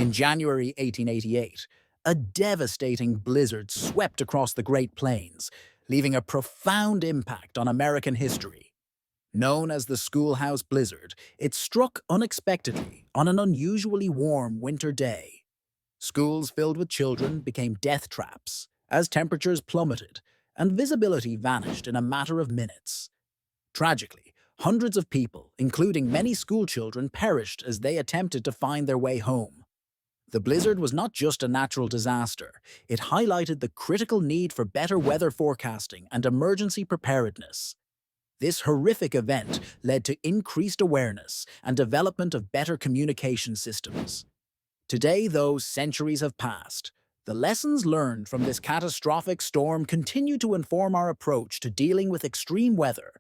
In January 1888, a devastating blizzard swept across the Great Plains, leaving a profound impact on American history. Known as the Schoolhouse Blizzard, it struck unexpectedly on an unusually warm winter day. Schools filled with children became death traps as temperatures plummeted and visibility vanished in a matter of minutes. Tragically, hundreds of people, including many schoolchildren, perished as they attempted to find their way home. The blizzard was not just a natural disaster, it highlighted the critical need for better weather forecasting and emergency preparedness. This horrific event led to increased awareness and development of better communication systems. Today, though centuries have passed, the lessons learned from this catastrophic storm continue to inform our approach to dealing with extreme weather.